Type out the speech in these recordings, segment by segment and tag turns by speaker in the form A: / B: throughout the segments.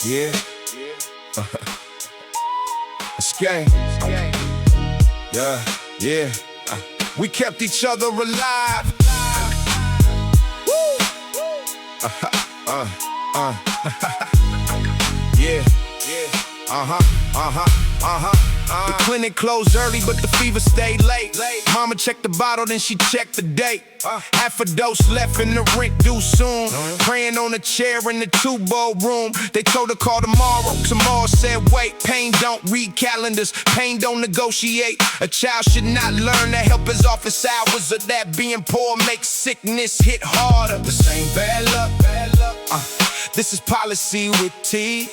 A: Yeah. It's gang. Yeah, yeah. We kept each other alive. Woo! Yeah, The clinic closed early, but the fever stayed late. Mama checked the bottle, then she checked the date. Half a dose left in the rent due soon. Praying on a chair in the two-bowl room. They told her call tomorrow. Tomorrow said wait. Pain don't read calendars. Pain don't negotiate. A child should not learn to help his office hours, or that being poor makes sickness hit harder. This ain't bad luck. This is policy with teeth.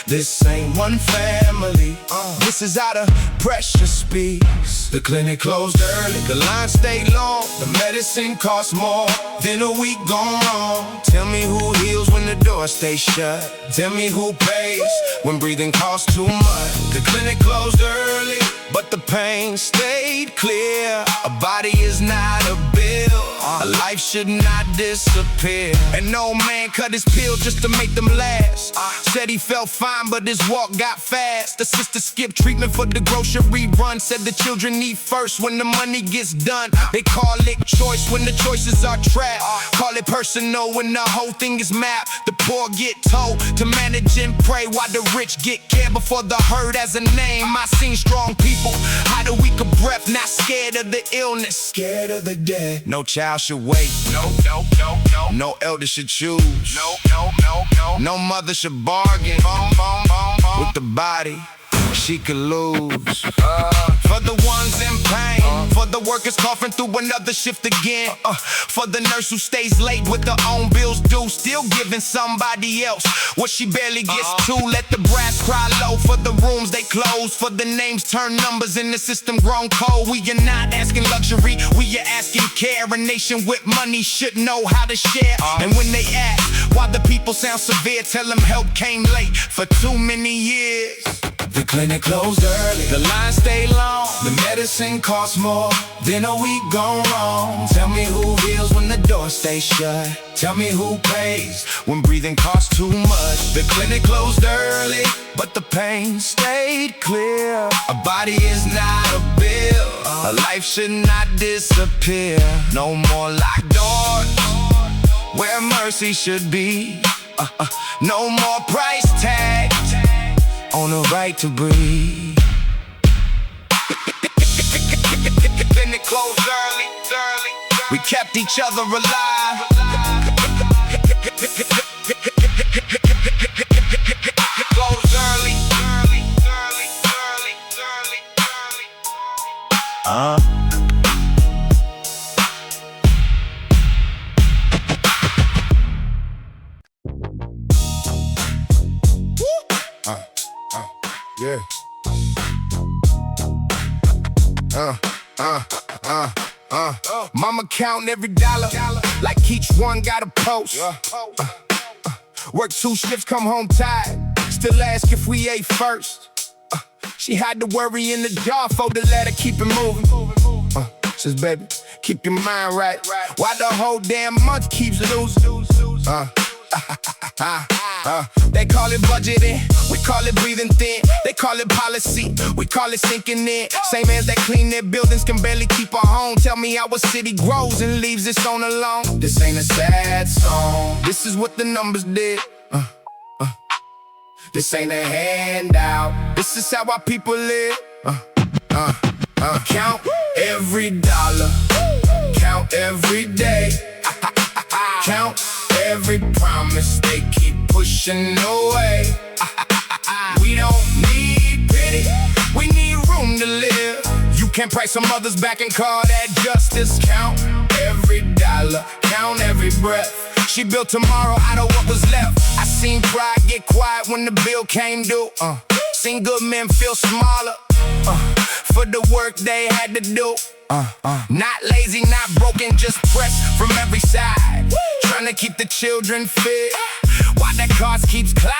A: This ain't one family. This is out of pressure speaks. The clinic closed early. The line stayed long. The medicine costs more than a week gone wrong. Tell me who heals when the door stays shut. Tell me who pays when breathing costs too much. The clinic closed early, but the pain stayed clear. A body is not a bill. A life should not disappear. An old man cut his pill just to make them last. Said he felt fine, but his walk got fast. The sister skipped treatment for the grocery run. Said the children eat first when the money gets done. They call it choice when the choices are trapped. Call it personal when the whole thing is mapped. The poor get told to manage and pray, while the rich get care before the herd has a name. I seen strong people hide a week of breath, not scared of the illness, scared of the dead. No child should wait. No elder should choose. No mother should bargain with the body she could lose. For the ones in pain, for the workers coughing through another shift again, for the nurse who stays late with her own bills due, still giving somebody else what she barely gets to. Let the brass cry low for the rooms they close, for the names turn numbers in the system grown cold. We are not asking luxury, we are asking care. A nation with money should know how to share. And when they ask why the people sound severe, tell them help came late for too many years. The clinic closed early. The line stayed long. The medicine costs more than a week gone wrong. Tell me who heals when the door stays shut. Tell me who pays when breathing costs too much. The clinic closed early, but the pain stayed clear. A body is not a bill. A life should not disappear. No more locked doors where mercy should be. No more price tag on the right to breathe. Then it closed early. We kept each other alive. Closed early. Yeah. Mama counting every dollar, like each one got a post. Work 2 shifts, come home tired, still ask if we ate first. She had the worry in the jar, fold the letter, keep it moving. Says, baby, keep your mind right, while the whole damn month keeps losing. They call it budgeting, we call it breathing thin. They call it policy, we call it sinking in. Same as that clean their buildings can barely keep a home. Tell me how a city grows and leaves its own alone. This ain't a sad song, this is what the numbers did. This ain't a handout, this is how our people live. Count every dollar, count every day, count every promise they keep pushing away. We don't need pity, we need room to live. You can't price some others back and call that justice. Count every dollar, count every breath. She built tomorrow out of what was left. I seen pride get quiet when the bill came due. Seen good men feel smaller for the work they had to do. Not lazy, not broken, just pressed from every side. Trying to keep the children fit while that cost keeps climbing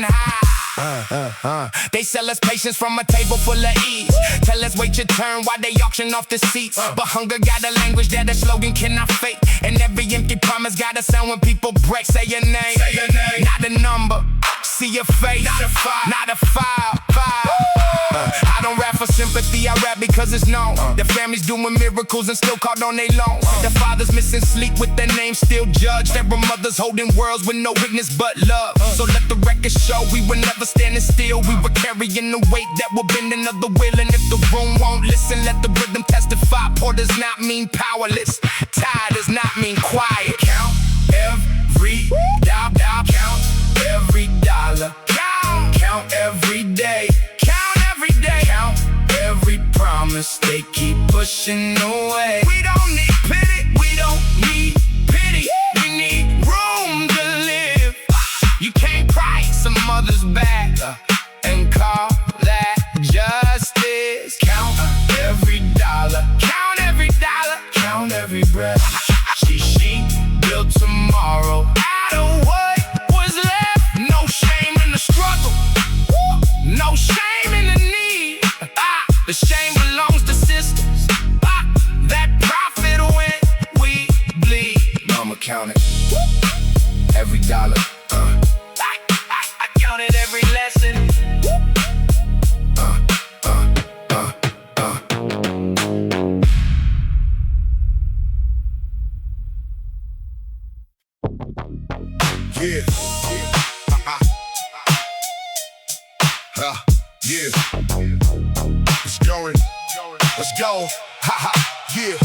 A: high. They sell us patience from a table full of ease. Tell us wait your turn while they auction off the seats. But hunger got a language that a slogan cannot fake. And every empty promise got a sound when people break. Say your name, not a number. See your face, not a file, not a file. I don't rap for sympathy, I rap because it's known. The family's doing miracles and still called on they loan. The fathers missing sleep with their names still judged. There were mothers holding worlds with no witness but love. So let the record show we were never standing still. We were carrying the weight that will bend another wheel. And if the room won't listen, let the rhythm testify. Poor does not mean powerless. Tired does not mean quiet. Count every dollar. Count every dollar. Count every day. Count every promise they keep pushing away. We don't need pity, we don't need pity. We need room to live. You can't price a mother's back and call that justice. Count every dollar. Count every dollar. Count every breath. She built tomorrow out of what was left. No shame in the struggle. No shame in the need. The shame belongs to sisters that profit when we bleed. Mama counted every dollar. I counted every lesson. Yeah. Yeah. It's going. Let's go. Ha ha. Yeah.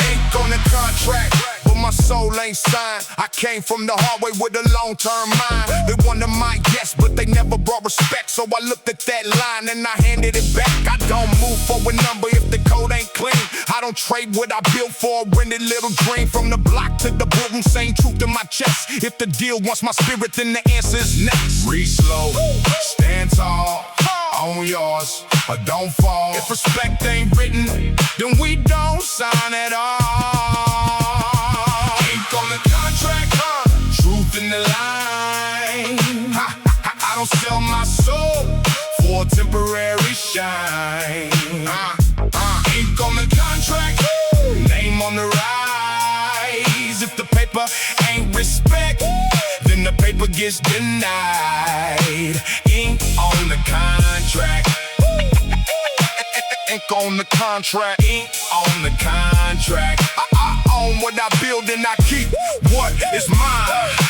A: Ain't on the contract, but my soul ain't signed. I came from the hard way with a long-term mind. They wanted my yes, but they never brought respect. So I looked at that line and I handed it back. I don't move for a number if the code ain't clean. I don't trade what I built for a rented little dream. From the block to the boardroom, saying truth to my chest. If the deal wants my spirit, then the answer is next. Breathe slow, stand tall, on yours, or don't fall. If respect ain't written, then we don't sign at all. Ink on the contract, truth in the line. I don't sell my soul for a temporary shine. Ink on the contract, name on the rise. If the paper ain't respect, then the paper gets denied. Ink on the contract. Ink on the contract. Ink on the contract. I own what I build and I keep what is mine.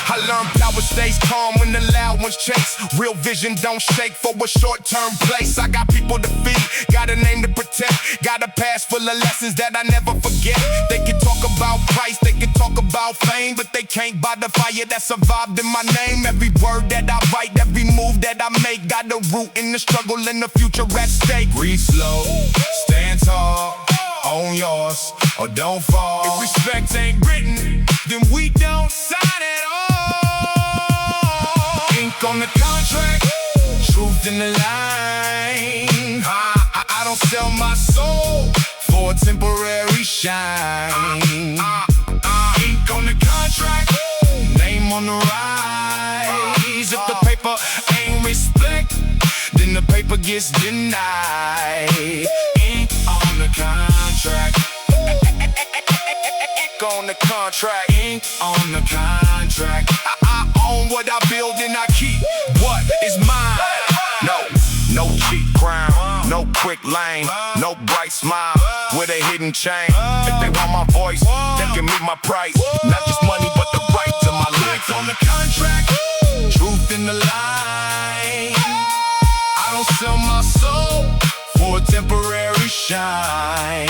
A: I learned power stays calm when the loud ones chase. Real vision don't shake for a short-term place. I got people to feed, got a name to protect, got a past full of lessons that I never forget. They can talk about price, they can talk about fame, but they can't buy the fire that survived in my name. Every word that I write, every move that I make, got a root in the struggle and the future at stake. Breathe slow, stand tall, own yours, or don't fall. If respect ain't written, then we don't sign at all. Ink on the contract, truth in the line. I don't sell my soul for a temporary shine. Ink on the contract, name on the rise. If the paper ain't respect, then the paper gets denied. Ink on the contract. Ink on the contract. Ink on the contract. I own what I build and I keep what is mine. No cheap crime, no quick lane, no bright smile with a hidden chain. If they want my voice, they can meet my price. Not just money, but the right to my life. On the contract, truth in the line. I don't sell my soul for a temporary shine.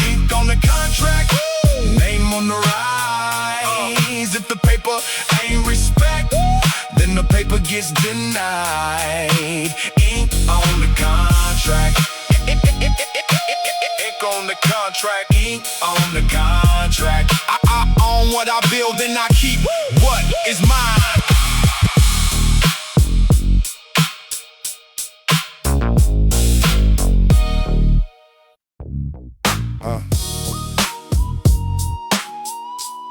A: Ink on the contract, name on the rise. If the paper ain't respect, then the paper gets denied. Ink on the contract. Ink on the contract. Ink on the contract. I own what I build and I keep what is mine.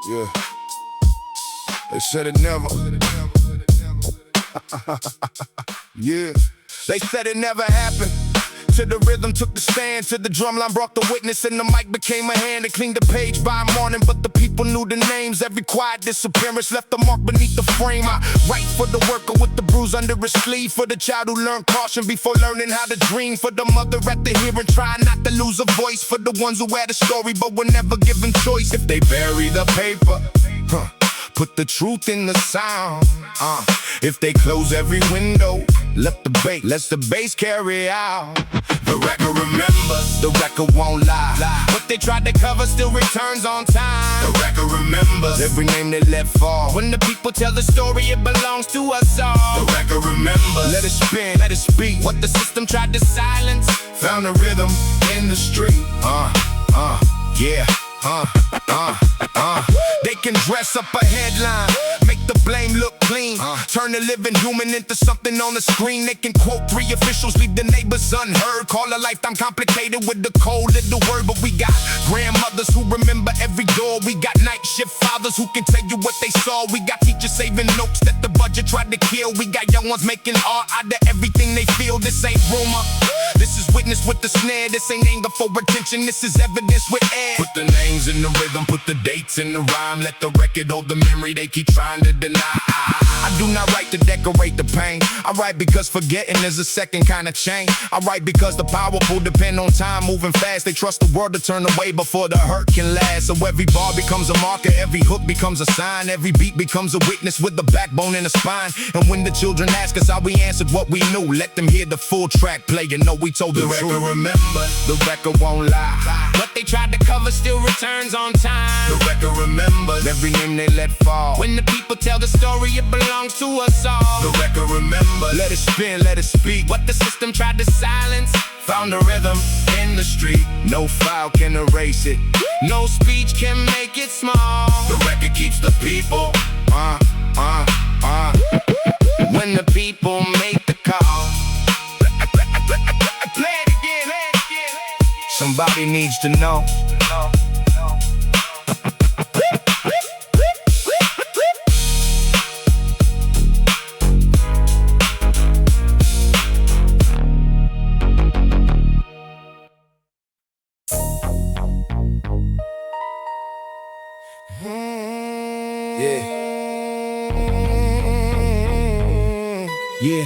A: Yeah. They said it never. Yeah. They said it never happened. To the rhythm took the stand, to the drumline brought the witness, and the mic became a hand that cleaned the page by morning. But the people knew the names. Every quiet disappearance left a mark beneath the frame. I write for the worker with the bruise under his sleeve, for the child who learned caution before learning how to dream, for the mother at the hearing trying not to lose a voice, for the ones who had a story but were never given choice. If they bury the paper, put the truth in the sound. If they close every window, let the bass carry out. The record remembers, the record won't lie. What they tried to cover still returns on time. The record remembers every name they let fall. When the people tell the story, it belongs to us all. The record remembers, let it spin, let it speak. What the system tried to silence, found a rhythm in the street. Yeah. They can dress up a headline, make the blame look clean, turn a living human into something on the screen. They can quote 3 officials, leave the neighbors unheard, call a lifetime complicated with the cold little word. But we got grandmothers who remember every door. We got night shift fathers who can tell you what they saw. We got teachers saving notes that the budget tried to kill. We got young ones making art out of everything they feel. This ain't rumor, this is witness with the snare. This ain't anger for attention, this is evidence with air. Put the names in the rhythm, put the dates in the rhyme. Let the record hold the memory they keep trying to deny. I do not write to decorate the pain. I write because forgetting is a second kind of change. I write because the powerful depend on time moving fast. They trust the world to turn away before the hurt can last. So every bar becomes a marker, every hook becomes a sign, every beat becomes a witness with a backbone and a spine. And when the children ask us how we answered what we knew, let them hear the full track play and know we told the truth. The record remembers, the record won't lie. What they tried to cover still returns on time. The record remembers every name they let fall. When the people tell the story, it belongs to us all. The record remembers, let it spin, let it speak. What the system tried to silence, found a rhythm in the street. No file can erase it, no speech can make it small. The record keeps the people when the people make the call. Play it again. Somebody needs to know. Yeah,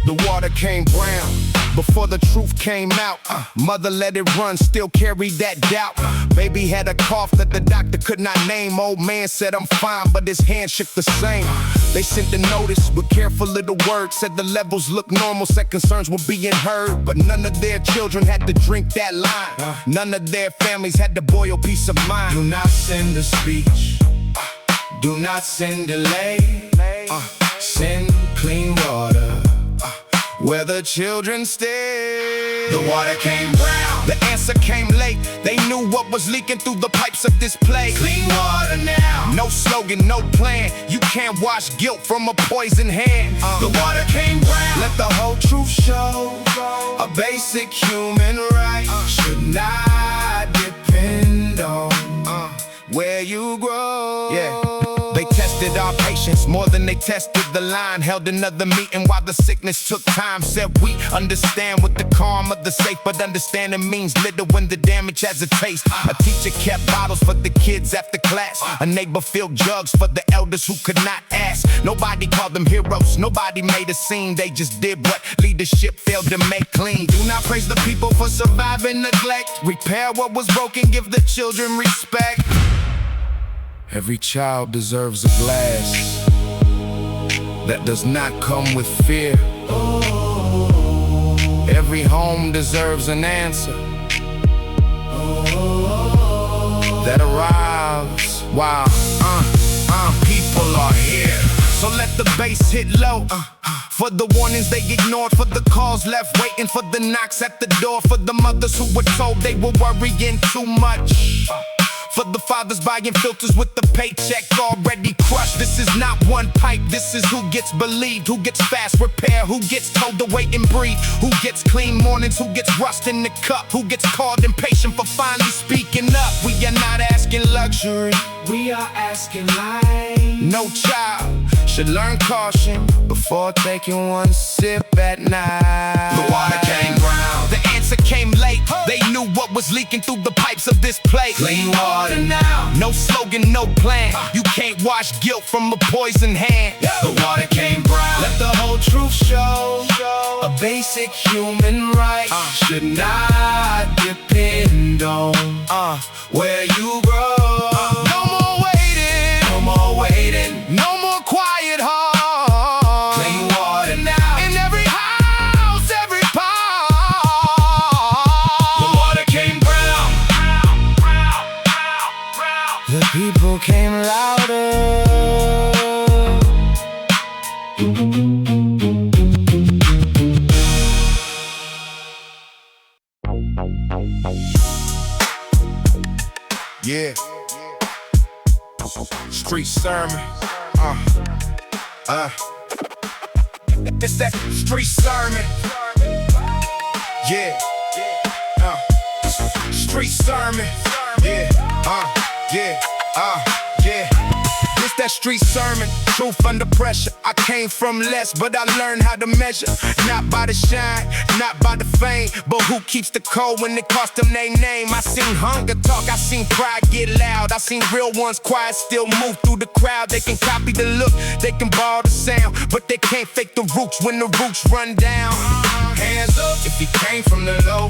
A: the water came brown before the truth came out. Mother let it run, still carried that doubt. Baby had a cough that the doctor could not name. Old man said I'm fine, but his hand shook the same. They sent a notice with careful little words, said the levels look normal, said concerns were being heard. But none of their children had to drink that line. None of their families had to boil peace of mind. Do not send a speech, do not send delay, send clean water where the children stay. The water came brown, the answer came late. They knew what was leaking through the pipes of this place. Clean water now, no slogan, no plan. You can't wash guilt from a poisoned hand. The water came brown, let the whole truth show. A basic human right should not depend on where you grow. Yeah. They tested our patience more than they tested the line. Held another meeting while the sickness took time. Said we understand with the calm of the safe, but understanding means little when the damage has a taste. A teacher kept bottles for the kids after class. A neighbor filled jugs for the elders who could not ask. Nobody called them heroes, nobody made a scene. They just did what leadership failed to make clean. Do not praise the people for surviving neglect. Repair what was broken, give the children respect. Every child deserves a glass that does not come with fear. Every home deserves an answer that arrives while people are here. So let the bass hit low for the warnings they ignored, for the calls left waiting, for the knocks at the door, for the mothers who were told they were worrying too much, for the fathers buying filters with the paycheck already crushed. This is not one pipe, this is who gets believed, who gets fast repair, who gets told to wait and breathe, who gets clean mornings, who gets rust in the cup, who gets called impatient for finally speaking up. We are not asking luxury, we are asking life. No child should learn caution before taking one sip at night. The water came brown, the answer came late. They knew what was leaking through the pipes of this place. Clean water now, no slogan, no plan. You can't wash guilt from a poisoned hand. The water came brown, let the whole truth show. A basic human right should not depend on where you grow. No more waiting, no more waiting, no more quiet heart. Clean water now, in every house, every part. The water came brown, the people came louder. Yeah, street sermon. It's that street sermon. Yeah, street sermon. Yeah, yeah. This that street sermon, truth under pressure. I came from less, but I learned how to measure. Not by the shine, not by the fame, but who keeps the code when it cost them their name. I seen hunger talk, I seen pride get loud. I seen real ones quiet, still move through the crowd. They can copy the look, they can borrow the sound, but they can't fake the roots when the roots run down. Hands up if you came from the low.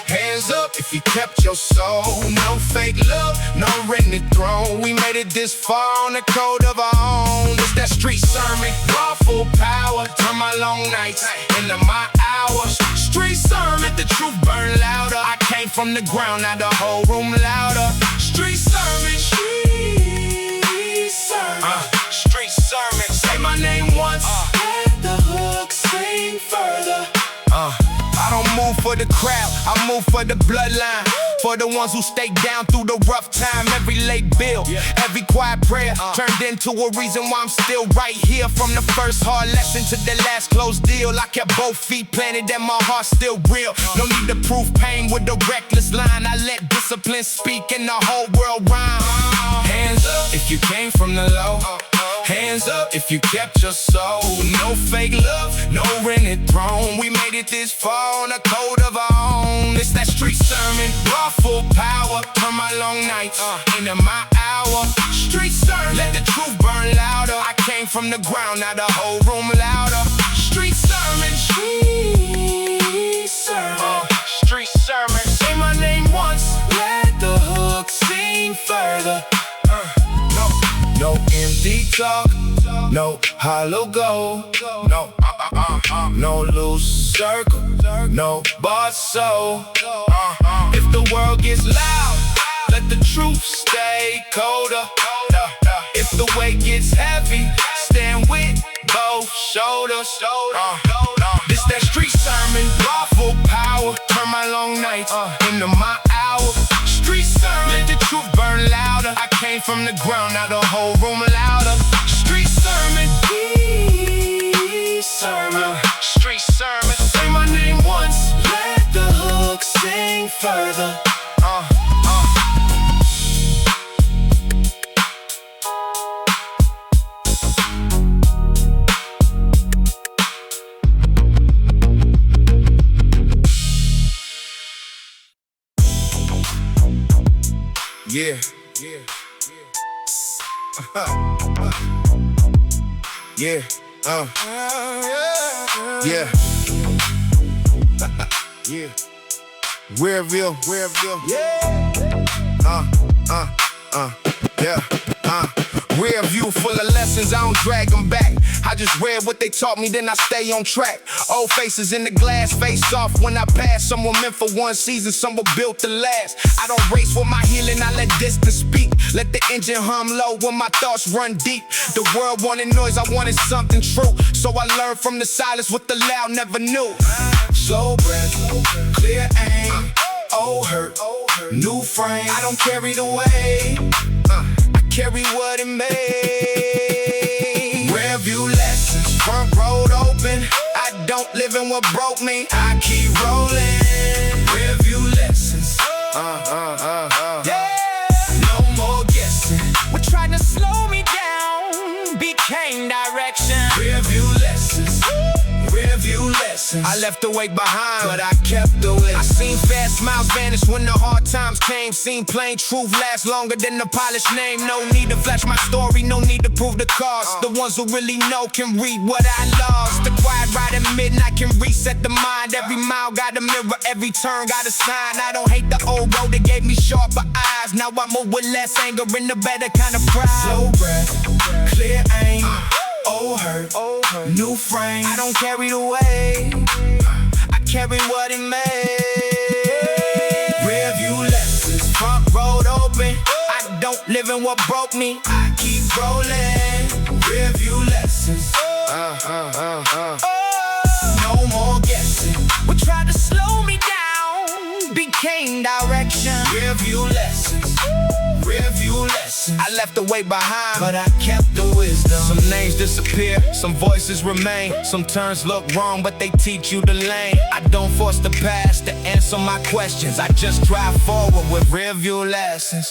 A: Hands up if you kept your soul. No fake love, no rented throne. We made it this far on the code of our own. It's that street sermon, raw full power. Turn my long nights into my hours. Street sermon, let the truth burn louder. I came from the ground, now the whole room louder. Street sermon, street sermon, street sermon. Say my name once, let the hook sing further. I don't move for the crowd, I move for the bloodline. For the ones who stay down through the rough time. Every late bill, every quiet prayer turned into a reason why I'm still right here. From the first hard lesson to the last closed deal, I kept both feet planted and my heart still real. No need to prove pain with a reckless line. I let discipline speak and the whole world rhyme. Hands up if you came from the low. Hands up if you kept your soul. No fake love, no rented throne. We made it this far on a code of our own. It's that street sermon, raw full power. Turn my long nights into my hour. Street sermon, let the truth burn louder. I came from the ground, now the whole room louder. Street sermon, street sermon, street sermon. Say my name once, let the hook sing further. No empty talk, no hollow gold, no loose circle, no boss soul. If the world gets loud, let the truth stay colder. If the weight gets heavy, stand with both shoulders. This that street sermon, raw full power. Turn my long nights into my hour. Street sermon, let the truth burn louder. I came from the ground, now the whole room louder. Street sermon, street sermon. Say my name once, let the hook sing further. Yeah, yeah, yeah, yeah. Rearville, yeah. Rear view full of lessons, I don't drag them back. I just read what they taught me, then I stay on track. Old faces in the glass, face off when I pass. Some were meant for one season, some were built to last. I don't race with my healing, I let distance speak. Let the engine hum low when my thoughts run deep. The world wanted noise, I wanted something true. So I learned from the silence what the loud never knew. Slow breath, clear aim, old hurt, new frame. I don't carry the weight, I carry what it made. Rear view lessons, front road open. I don't live in what broke me, I keep rolling. Rear view lessons, yeah. No more guessing. We're trying to slow me down, be became direction. Rearview lessons, rearview lessons. I left the way behind, but I kept the way. I seen fast smiles vanish when the hard times came. Seen plain truth last longer than the polished name. No need to flash my story, no need to prove the cost. The ones who really know can read what I lost. The quiet ride at midnight can reset the mind. Every mile got a mirror, every turn got a sign. I don't hate the old road that gave me sharper eyes. Now I move with less anger and a better kind of pride. Slow breath, clear aim, old hurt, new frame. I don't carry the weight, I carry what it made. Rearview lessons, front road open. I don't live in what broke me, I keep rolling. Rearview lessons, no more guessing. What tried to slow me down became direction. Rearview lessons, rearview lessons. I left the way behind, but I kept the wisdom. Some names disappear, some voices remain. Some turns look wrong, but they teach you the lane. I don't force the past to answer my questions. I just drive forward with rearview lessons.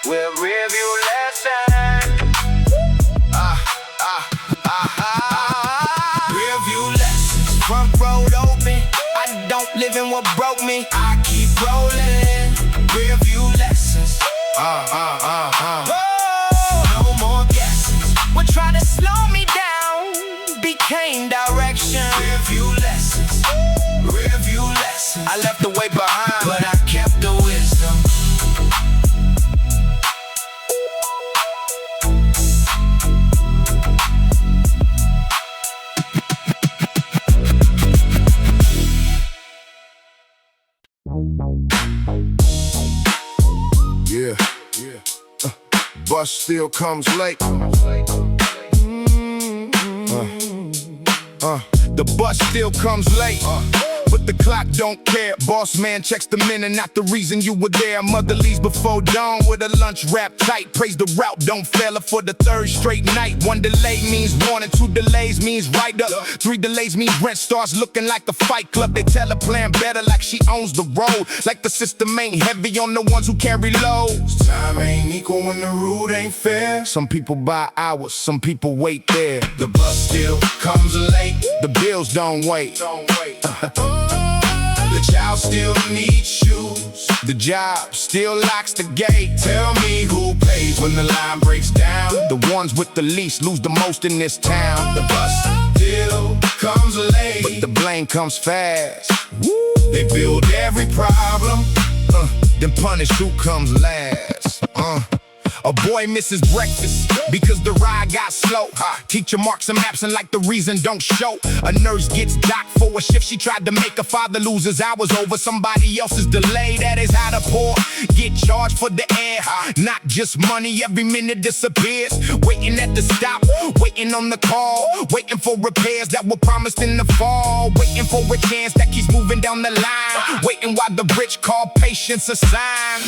A: With rearview lessons. Rearview lessons, front road open. I don't live in what broke me, I keep rolling. Rearview lessons, no more guesses. What tried to slow me down became direction. Rearview lessons, rearview lessons. I left the way behind, but I kept the wisdom. Bus still comes late. The bus still comes late. But the clock don't care. Boss man checks the minute, not the reason you were there. Mother leaves before dawn with a lunch wrapped tight. Praise the route, don't fail her for the third straight night. One delay means warning, two delays means right up. Three delays means rent starts looking like a fight club. They tell her plan better like she owns the road. Like the system ain't heavy on the ones who carry loads. Time ain't equal when the route ain't fair. Some people buy hours, some people wait there. The bus still comes late. The bills don't wait. The child still needs shoes. The job still locks the gate. Tell me who pays when the line breaks down. The ones with the least lose the most in this town. The bus still comes late, but the blame comes fast. They build every problem, then punish who comes last. A boy misses breakfast because the ride got slow. Teacher marks him absent like the reason don't show. A nurse gets docked for a shift she tried to make. A father loses hours over somebody else's delay. That is how the poor get charged for the air. Not just money, every minute disappears. Waiting at the stop, waiting on the call. Waiting for repairs that were promised in the fall. Waiting for a chance that keeps moving down the line. Waiting while the rich call patience a sign.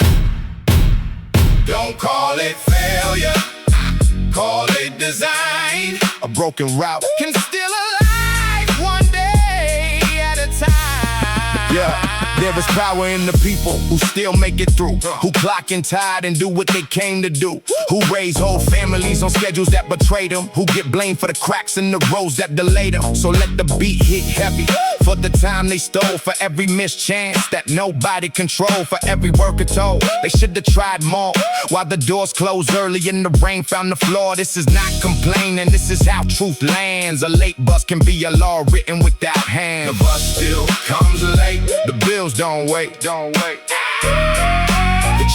A: Don't call it failure, call it design. A broken route can still alive one day at a time. Yeah. There is power in the people who still make it through, who clock in tired and do what they came to do, who raise whole families on schedules that betray them, who get blamed for the cracks in the roads that delay them. So let the beat hit heavy for the time they stole, for every missed chance that nobody controlled, for every worker told they should have tried more. While the doors closed early and the rain found the floor. This is not complaining, this is how truth lands. A late bus can be a law written without hands. The bus still comes late, the bills don't wait. The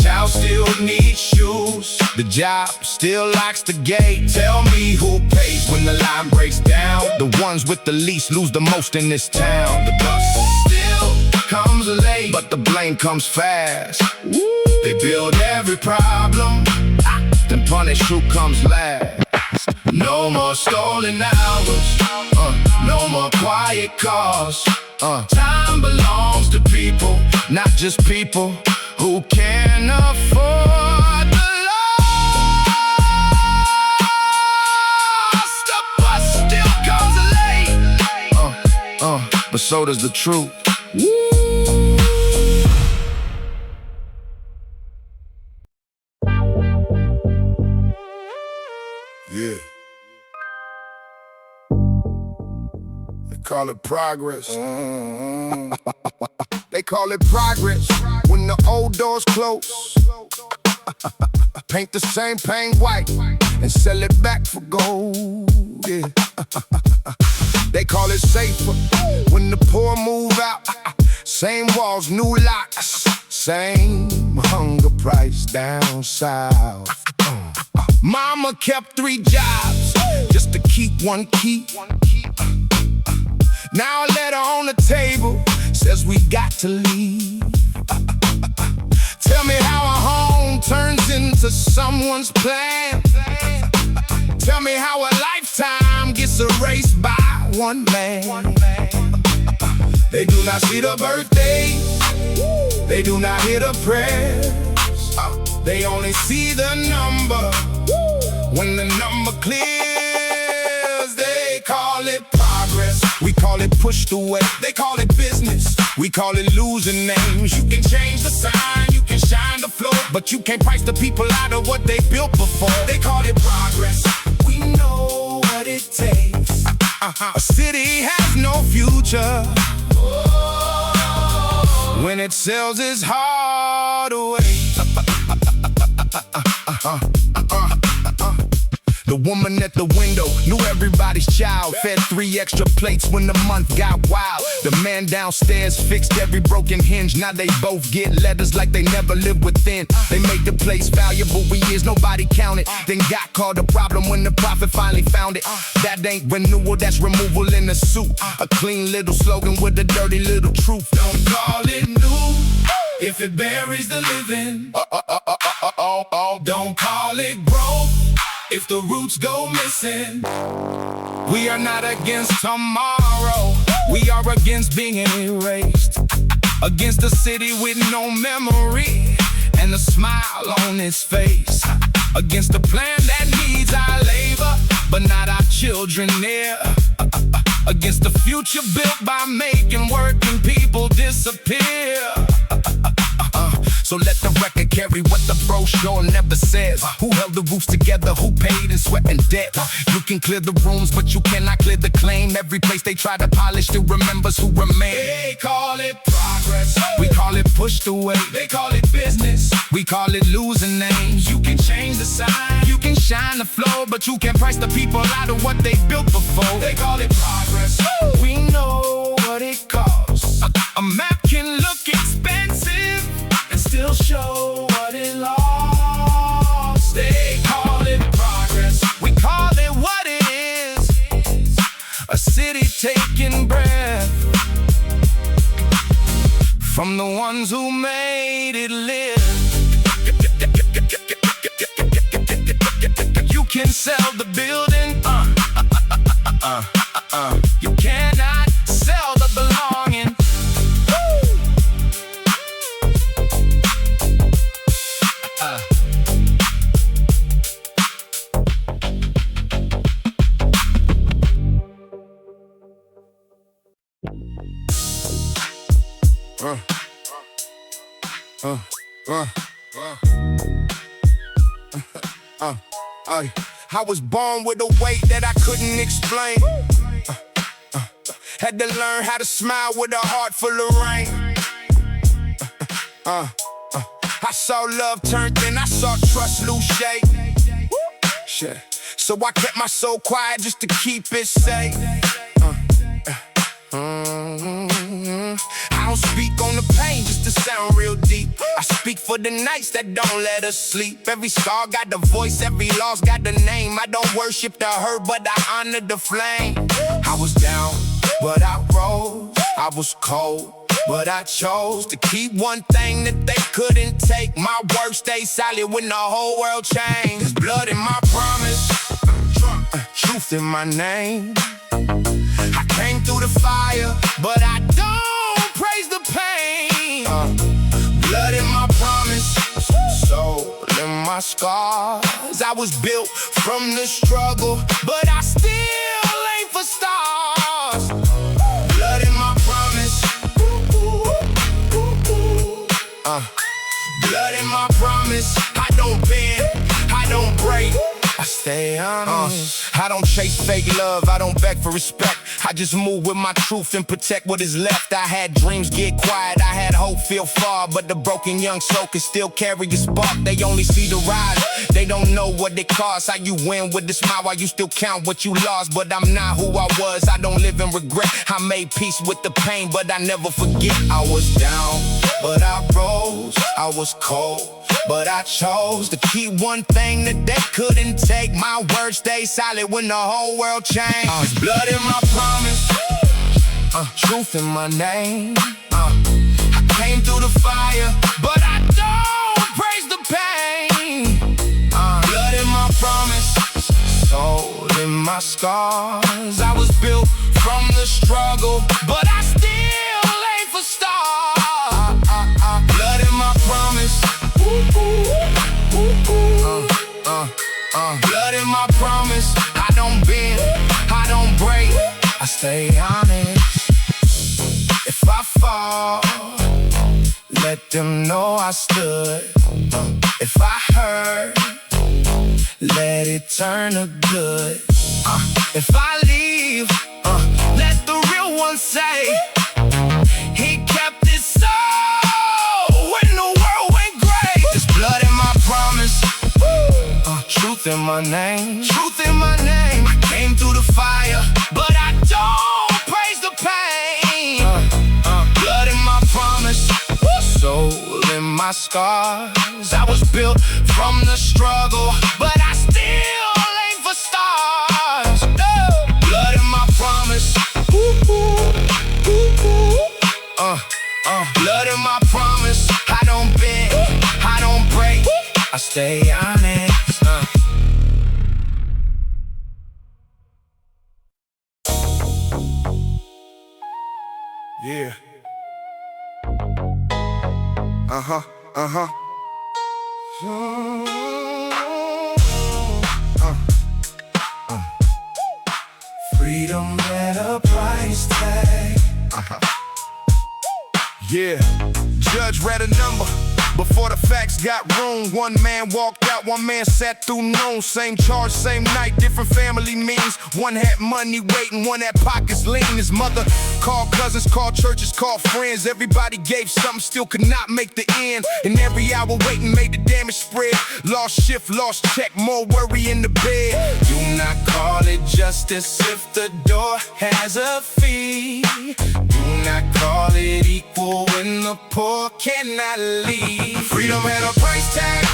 A: child still needs shoes. The job still locks the gate. Tell me who pays when the line breaks down. The ones with the least lose the most in this town. The bus still comes late, but the blame comes fast. They build every problem, then punish who comes last. No more stolen hours, no more quiet cars. Time belongs to people, not just people who can afford the loss. The bus still comes late, but so does the truth. Yeah. They call it progress. They call it progress when the old doors close. Paint the same paint white and sell it back for gold. Yeah. They call it safer when the poor move out. Same walls, new locks. Same hunger price down south. Mama kept 3 jobs just to keep one key. Now a letter on the table says we got to leave. Tell me how a home turns into someone's plan. Tell me how a lifetime gets erased by one man. They do not see the birthdays, they do not hear the prayers. They only see the number. When the number clears, they call it progress. We call it pushed away. They call it business. We call it losing names. You can change the sign, you can shine the floor, but you can't price the people out of what they built before. They call it progress. We know what it takes. A city has no future when it sells its heart away. The woman at the window knew everybody's child. Fed 3 extra plates when the month got wild. The man downstairs fixed every broken hinge. Now they both get letters like they never lived within. They made the place valuable for years, nobody counted. Then got called a problem when the prophet finally found it. That ain't renewal, that's removal in a suit. A clean little slogan with a dirty little truth. Don't call it new if it buries the living. Don't call it growth if the roots go missing. We are not against tomorrow, we are against being erased. Against a city with no memory and a smile on its face. Against a plan that needs our labor but not our children near. Against the future built by making working people disappear. So let the record carry what the brochure never says. Who held the roofs together, who paid in sweat and debt. You can clear the rooms, but you cannot clear the claim. Every place they try to polish still remembers who remain. They call it progress, we call it pushed away. They call it business, we call it losing names. You can change the sign, you can shine the flow, but you can't price the people out of what they built before. They call it progress, we know what it costs. A map can look expensive and still show what it lost. They call it progress, we call it what it is. A city taking breath from the ones who made it live. You can sell the building, you cannot sell the belonging. I was born with a weight that I couldn't explain. Had to learn how to smile with a heart full of rain. I saw love turn thin, I saw trust lose shape. So I kept my soul quiet just to keep it safe. I don't speak on the pain just to sound real deep. I speak for the nights that don't let us sleep. Every scar got the voice, every loss got the name. I don't worship the hurt, but I honor the flame. I was down, but I rose. I was cold, but I chose to keep one thing that they couldn't take. My word stayed solid when the whole world changed. There's blood in my promise, truth in my name. I came through the fire, but I don't praise the pain. Blood in my promise, soul in my scars. I was built from the struggle, but I still aim for stars. Blood in my promise, blood in my promise. I don't bend, I don't break, I stay stay honest. I don't chase fake love, I don't beg for respect. I just move with my truth and protect what is left. I had dreams get quiet, I had hope feel far, but the broken young soul can still carry a spark. They only see the rise, they don't know what it costs. How you win with a smile while you still count what you lost. But I'm not who I was, I don't live in regret. I made peace with the pain, but I never forget. I was down, but I rose. I was cold, but I chose to keep one thing that they couldn't take. My words stay solid when the whole world changed. There's blood in my promise, truth in my name. I came through the fire, but I don't praise the pain. Blood in my promise, soul in my scars. I was built from the struggle, but I still aim for stars. Blood in my promise. Blood in my promise. I don't bend, I don't break, I stay honest. If I fall, let them know I stood. If I hurt, let it turn to good. If I leave, let the real one say he kept his soul when the world went gray. There's blood in my promise, truth in my name. Truth in my name. I came through the fire, but I don't praise the pain. Blood in my promise, soul in my scars. I was built from the struggle, but I still aim for stars. Blood in my promise. Blood in my promise. I don't bend, I don't break, I stay honest. Yeah. Freedom at a price tag. Yeah. Judge read a number before the facts got room. One man walked out, one man sat through noon. Same charge, same night, different family means. One had money waiting, one had pockets lean. His mother called cousins, called churches, called friends. Everybody gave something, still could not make the end. And every hour waiting made the damage spread. Lost shift, lost check, more worry in the bed. Do not call it justice if the door has a fee. Do not call it equal when the poor cannot leave. Freedom had a price tag,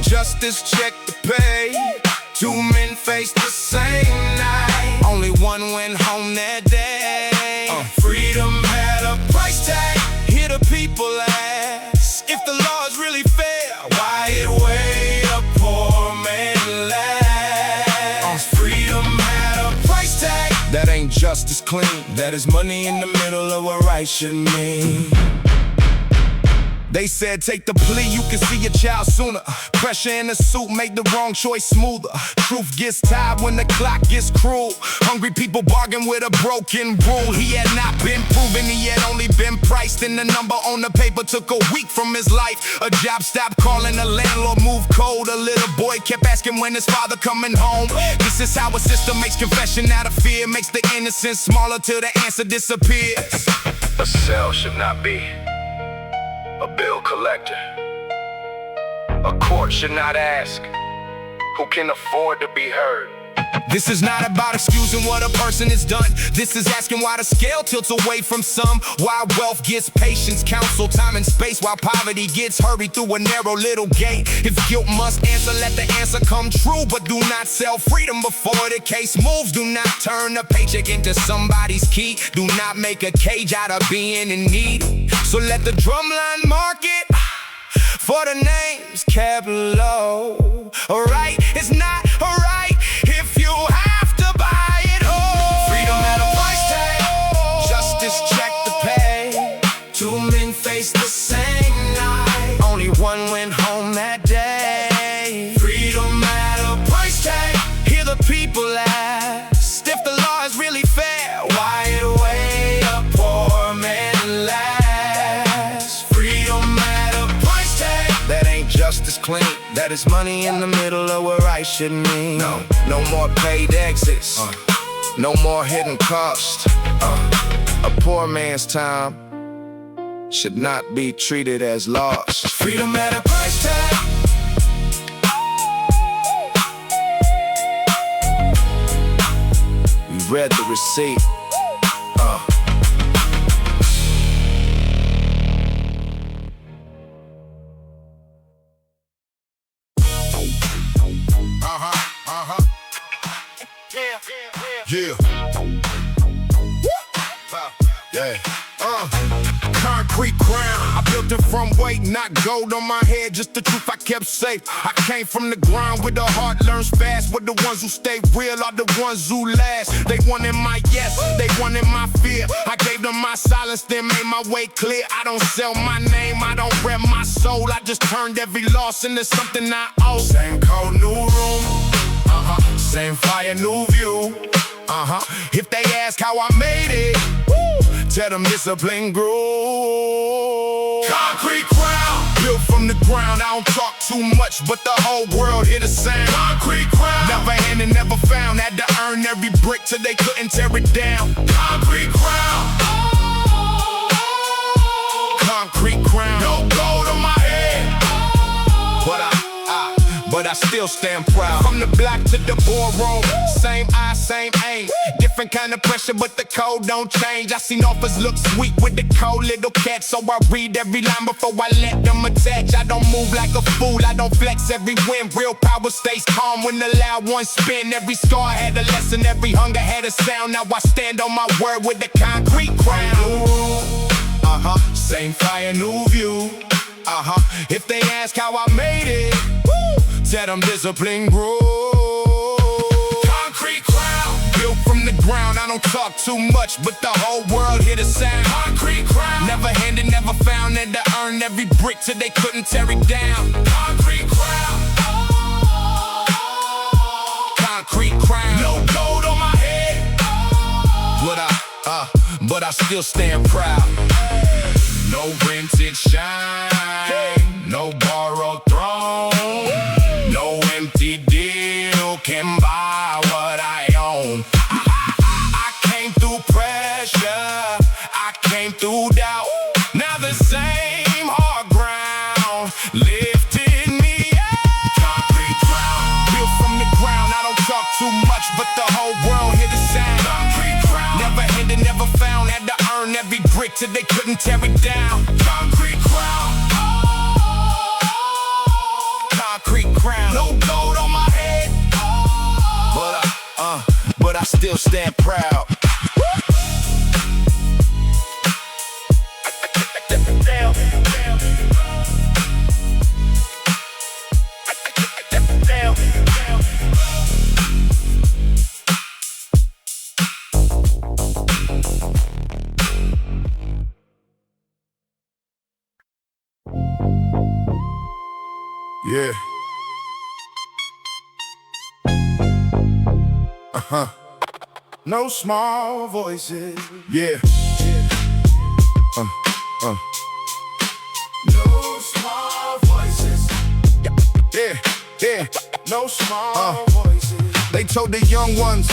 A: justice check to pay. Two men faced the same night, only one went home that day. Freedom had a price tag. Hear the people ask, if the law is really fair, why it weigh a poor man less? Freedom had a price tag. That ain't justice clean, that is money in the middle of what right should mean. They said take the plea, you can see your child sooner. Pressure in the suit make the wrong choice smoother. Truth gets tired when the clock gets cruel. Hungry people bargain with a broken rule. He had not been proven, he had only been priced. And the number on the paper took a week from his life. A job stopped calling, the landlord moved cold. A little boy kept asking when his father coming home. This is how a system makes confession out of fear, makes the innocence smaller till the answer disappears. A cell should not be a bill collector. A court should not ask who can afford to be heard. This is not about excusing what a person has done. This is asking why the scale tilts away from some. Why wealth gets patience, counsel, time and space, while poverty gets hurried through a narrow little gate. If guilt must answer, let the answer come true. But do not sell freedom before the case moves. Do not turn a paycheck into somebody's key. Do not make a cage out of being in need. So let the drumline mark it, for the name's kept low. Alright, it's not alright if you have to buy it all. Freedom at a price tag, justice check to pay. Two men faced the same night, only one went home that day. Freedom at a price tag. Hear the people ask, if the law is really fair, why it weigh a poor man less? Freedom at a price tag. That ain't justice clean, that that it's money in the middle of where I shouldn't be. No more paid exits, no more hidden cost. A poor man's time should not be treated as lost. Freedom at a price tag. We read the receipt. Concrete crown, I built it from weight, not gold on my head, just the truth I kept safe. I came from the ground where the heart learns fast, where the ones who stay real are the ones who last. They wanted my yes, they wanted my fear. I gave them my silence, then made my way clear. I don't sell my name, I don't rep my soul. I just turned every loss into something I owe. Same code, new room, same fire, new view. If they ask how I made it, tell them discipline grew. Concrete crown, built from the ground. I don't talk too much, but the whole world hear the sound. Concrete crown, never handed, never found. Had to earn every brick till they couldn't tear it down. Concrete crown, concrete crown. No gold on my head, but I still stand proud. From the block to the boardroom, same eye, same aim. Different kind of pressure, but the code don't change. I seen offers look sweet with the cold little cat, so I read every line before I let them attach. I don't move like a fool, I don't flex every win. Real power stays calm when the loud ones spin. Every scar had a lesson, every hunger had a sound. Now I stand on my word with the concrete crown. Same fire, new view. If they ask how I made it, tell them discipline grew. Concrete crown, built from the ground. I don't talk too much, but the whole world hear the sound. Concrete crown, never handed, never found. Had to earn every brick till they couldn't tear it down. Concrete crown, concrete crown. No gold on my head, but I still stand proud. No rented shine, no borrowed throne, no empty deal can buy what I own. I came through pressure, I came through doubt. Now the same hard ground lifted me up. Concrete crown, built from the ground. I don't talk too much, but the whole world hear the sound. Concrete crown, never hidden, never found. Had to earn every brick till they couldn't tear it down. Concrete crown, concrete crown. No gold on my head, but I still stand proud. Yeah. No small voices. Yeah. No small voices. Yeah. No small voices. They told the young ones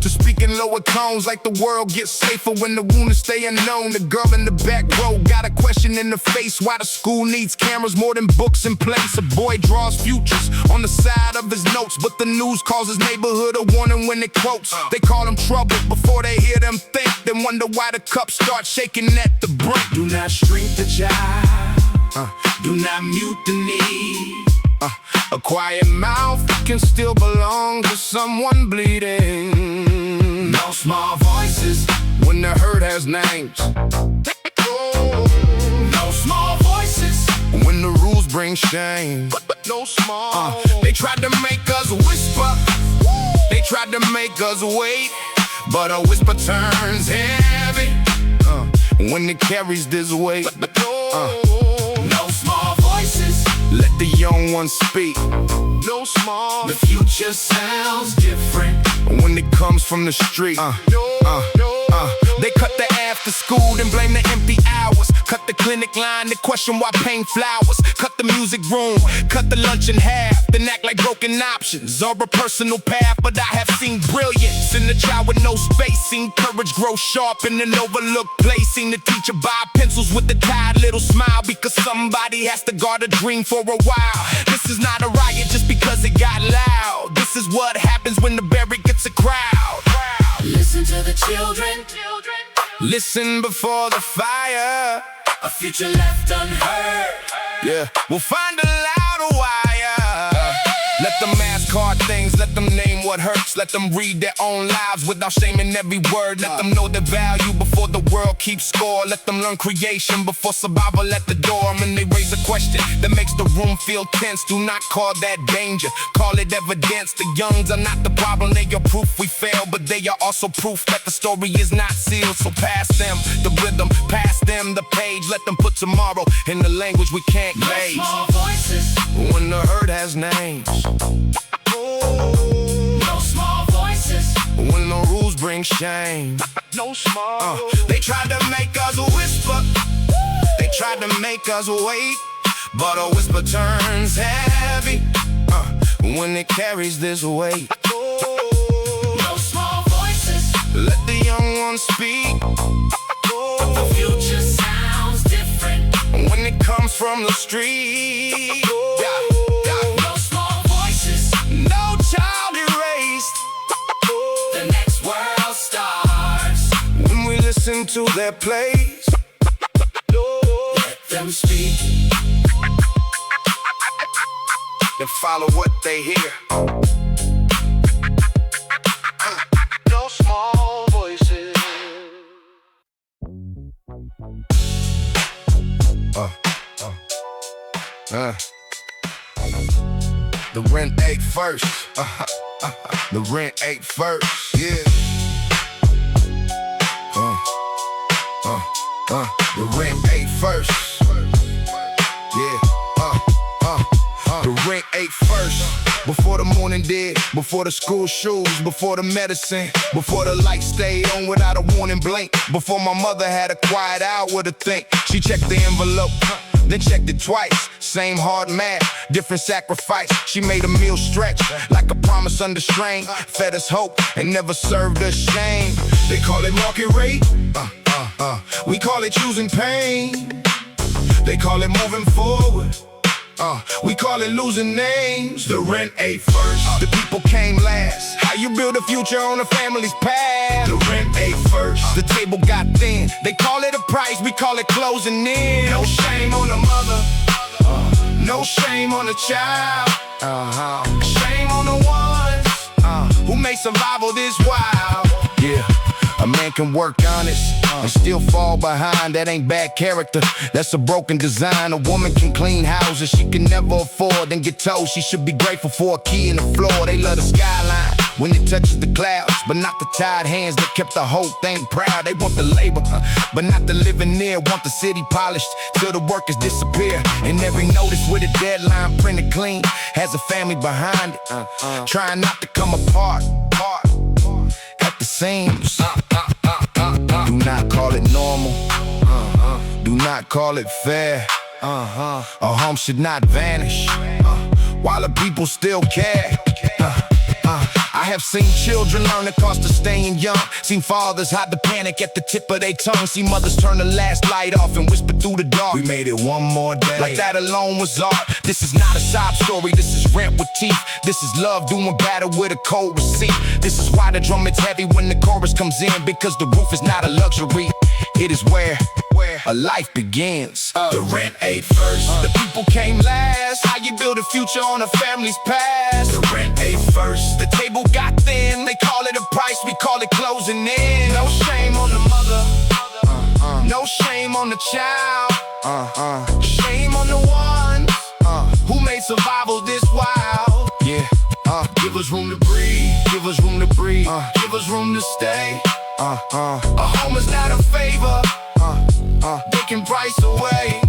A: to speak in lower tones, like the world gets safer when the wounded stay unknown. The girl in the back row got a question in the face: why the school needs cameras more than books in place. A boy draws futures on the side of his notes, but the news calls his neighborhood a warning when it quotes. They call him trouble before they hear them think, then wonder why the cup starts shaking at the brink. Do not shrink the child, do not mute the need. A quiet mouth can still belong to someone bleeding. No small voices when the hurt has names. No small voices when the rules bring shame. No small. They tried to make us whisper, they tried to make us wait, but a whisper turns heavy when it carries this weight. No small voices, let the young ones speak. No small, the future sounds different when it comes from the street. No They cut the after school, then blame the empty hours. Cut the clinic line, to question why paint flowers. Cut the music room, cut the lunch in half, then act like broken options are a personal path. But I have seen brilliance in the child with no space. Seen courage grow sharp in an overlooked place. Seen the teacher buy pencils with a tired little smile, because somebody has to guard a dream for a while. This is not a riot just because it got loud. This is what happens when the barrack gets a crowd.
B: Listen to the children.
A: Listen before the fire.
B: A future left unheard.
A: Yeah, we'll find a louder wire. Let them ask hard things, let them name what hurts. Let them read their own lives without shaming every word. Let them know the value before the world keeps score. Let them learn creation before survival at the door. When they raise a question that makes the room feel tense, do not call that danger, call it evidence. The youngs are not the problem, they are proof we fail, but they are also proof that the story is not sealed. So pass them the rhythm, pass them the page. Let them put tomorrow in the language we can't gauge.
B: No small voices.
A: When the herd has names.
B: No small voices.
A: When the rules bring shame.
B: No small.
A: They tried to make us whisper. They tried to make us wait, but a whisper turns heavy when it carries this weight.
B: No small voices.
A: Let the young ones speak.
B: But the future sounds different
A: when it comes from the street.
B: No small voices.
A: No child erased.
B: The next world starts
A: when we listen to their plays.
B: Let them speak
A: and follow what they hear. No small voices. The rent ain't first. The rent ain't first. Yeah. The rent ain't first. Yeah. The rent ain't first. Before the morning did, before the school shoes, before the medicine, before the light stayed on without a warning blink, before my mother had a quiet hour to think. She checked the envelope, then checked it twice. Same hard math, different sacrifice. She made a meal stretch like a promise under strain. Fed us hope and never served us shame. They call it market rate. We call it choosing pain. They call it moving forward. We call it losing names. The rent ain't first. The people came last. How you build a future on a family's past? The rent ain't first. The table got thin. They call it a price, we call it closing in. No shame on the mother. No shame on the child. Shame on the ones who made survival this wild. Yeah. A man can work honest and still fall behind. That ain't bad character, that's a broken design. A woman can clean houses she can never afford, then get told she should be grateful for a key in the floor. They love the skyline when it touches the clouds, but not the tired hands that kept the whole thing proud. They want the labor, but not the living near. Want the city polished till the workers disappear. And every notice with a deadline printed clean has a family behind it, trying not to come apart at the seams. Do not call it normal. Do not call it fair. A home should not vanish while the people still care. I have seen children learn the cost of staying young. Seen fathers hide the panic at the tip of their tongue. Seen mothers turn the last light off and whisper through the dark, we made it one more day. Like that alone was art. This is not a sob story, this is rent with teeth. This is love doing battle with a cold receipt. This is why the drum is heavy when the chorus comes in, because the roof is not a luxury. It is where a life begins. The rent ain't first. The people came last. How you build a future on a family's past? The rent ain't first. The table got thin. They call it a price, we call it closing in. No shame on the mother. No shame on the child. Shame on the ones who made survival this wild. Yeah. Give us room to breathe. Give us room to breathe. Give us room to stay. A home is not a favor. They can price away.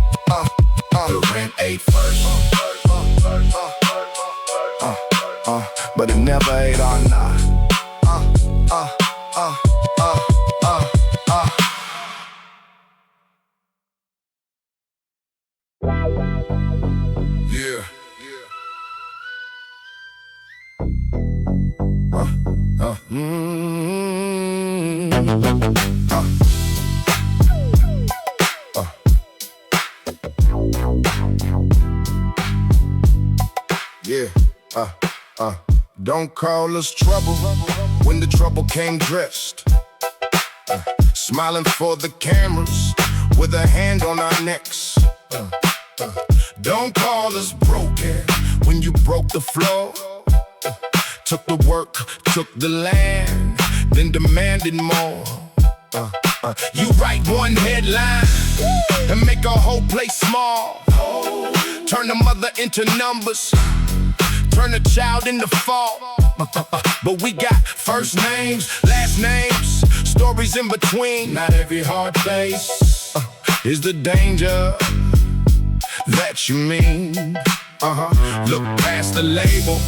A: The rent ain't first. But it never ate our night. Don't call us trouble when the trouble came dressed. Smiling for the cameras with a hand on our necks. Don't call us broken when you broke the floor. Took the work, took the land, then demanded more. You write one headline and make a whole place small. Turn the mother into numbers, turn a child into fault. But we got first names, last names, stories in between. Not every hard place is the danger that you mean. Look past the label,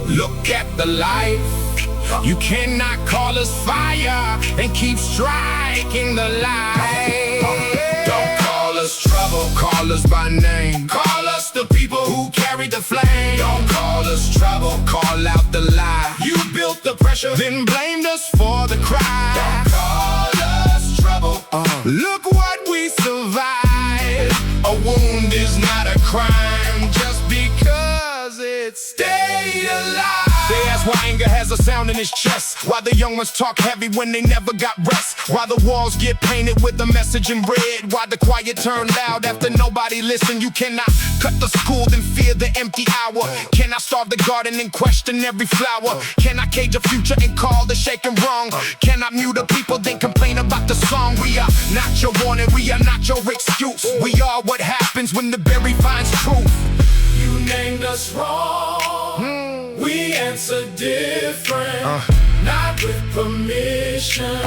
A: look at the life. You cannot call us fire and keep striking the light. Don't call us trouble, call us by name. Call us the people who carry the flame. Don't call us trouble, call out the lie. You built the pressure, then blamed us for the crime. Don't call us trouble, look what we survived. A wound is not a crime just because it stayed alive. They ask why anger has a sound in his chest, why the young ones talk heavy when they never got rest, why the walls get painted with a message in red, why the quiet turn loud after nobody listened. You cannot cut the school then fear the empty hour. Can I starve the garden and question every flower? Can I cage a future and call the shaken wrong? Can I mute the people then complain about the song? We are not your warning, we are not your excuse. We are what happens when the berry finds truth. You named us wrong, we answer different, not with permission,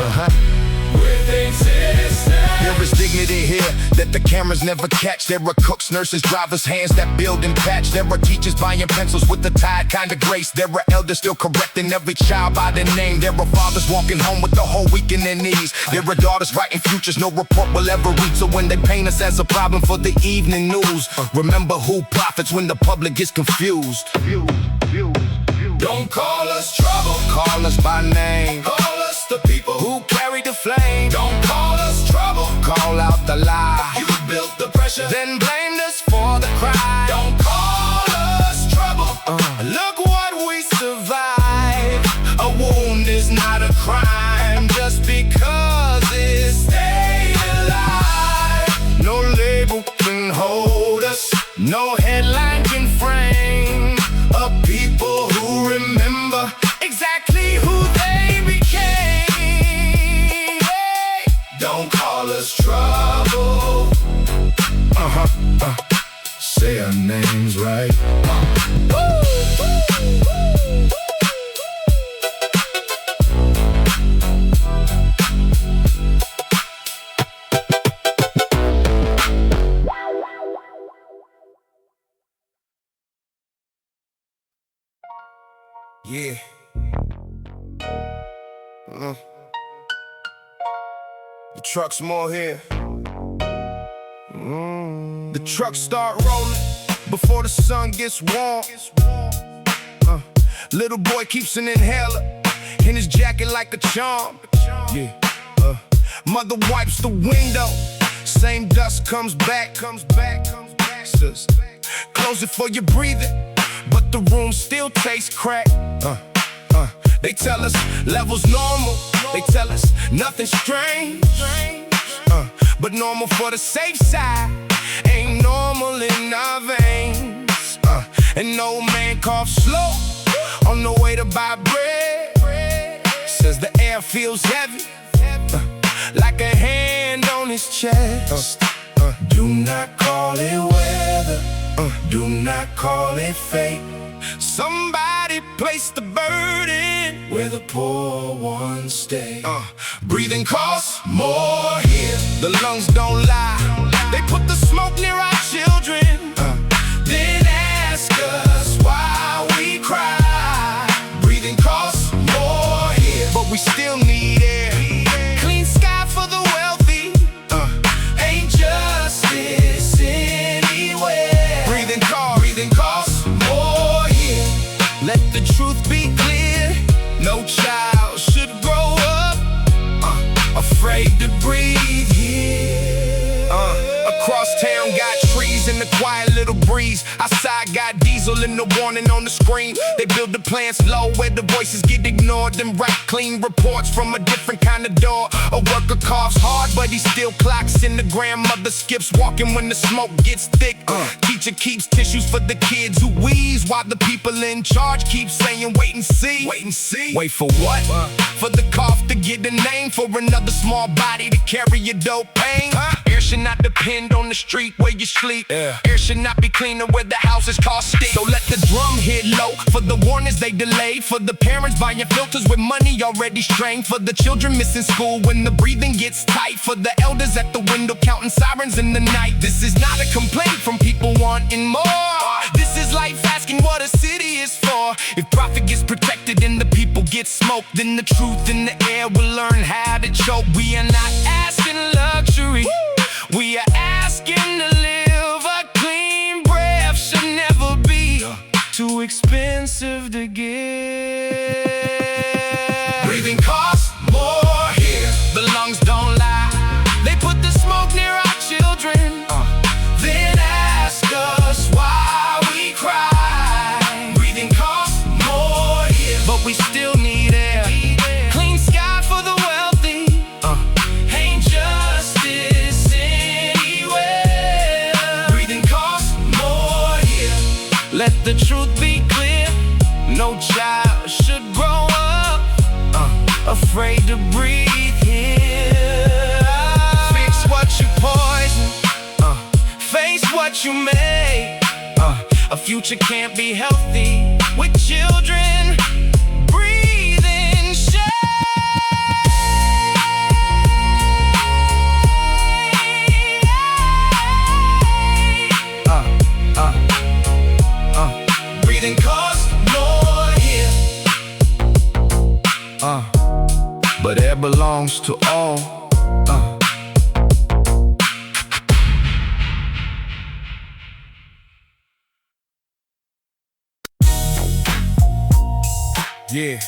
A: with existence. There is dignity here that the cameras never catch. There are cooks, nurses, drivers, hands that build and patch. There are teachers buying pencils with the tide kind of grace. There are elders still correcting every child by their name. There are fathers walking home with the whole week in their knees. There are daughters writing futures no report will ever read. So when they paint us as a problem for the evening news, remember who profits when the public gets confused. Don't call us trouble, call us by name. Call us the people who carry the flame. Don't call us trouble, call out the lie. You built the pressure, then blamed us for the crime. Don't call us trouble, look what we survived. A wound is not a crime just because it stayed alive. No label can hold us, no headline can frame a people who remember exactly who they became. Hey, don't call us trouble, say our names right. Yeah. The truck's more here. The trucks start rolling before the sun gets warm. Little boy keeps an inhaler in his jacket like a charm. Yeah. Mother wipes the window, same dust comes back. Says, close it for your breathing, but the room still tastes crack. They tell us levels normal, they tell us nothing strange, but normal for the safe side ain't normal in our veins. An old man coughs slow on the way to buy bread. Says the air feels heavy, like a hand on his chest. Do not call it weather, do not call it fate. Somebody place the burden where the poor ones stay. Breathing costs more here, the lungs don't lie. They put the smoke near our children, then ask us why we cry. Breathing costs more here, but we still need air. Clean sky for the wealthy, ain't justice anywhere. Breathing costs more here. Let the truth be clear, no child should grow up afraid to breathe here. Across town got trees and a quiet little breeze. Outside got diesel and the warning on the screen. They build the plants low where the voices get ignored. Then write clean reports from a different kind of door. A worker coughs hard but he still clocks in. The grandmother skips walking when the smoke gets thick. Teacher keeps tissues for the kids who wheeze, while the people in charge keep saying wait and see. Wait and see. Wait for what? For the cough to get a name, for another small body to carry your dope pain. Air should not depend on the street where you sleep. Air should not be cleaner where the houses cost stink. So let the drum hit low for the warnings they delayed. For the parents buying filters with money already strained. For the children missing school when the breathing gets tight. For the elders at the window counting sirens in the night. This is not a complaint from people wanting more. This is life asking what a city is for. If profit gets protected and the people get smoked, then the truth in the air will learn how to choke. We are not asking luxury, we are asking to live. A clean breath should never be too expensive to get. Breathing costs more here, the lungs don't lie. They put the smoke near our children, then ask us why we cry. Breathing costs more here, but we still need air. Clean sky for the wealthy, ain't justice anywhere. Breathing costs more here, let the truth be clear, no child should grow up afraid to breathe here. Fix what you poison, face what you make. A future can't be healthy with children breathing shame. Breathing costs more here, but air belongs to all. Yeah.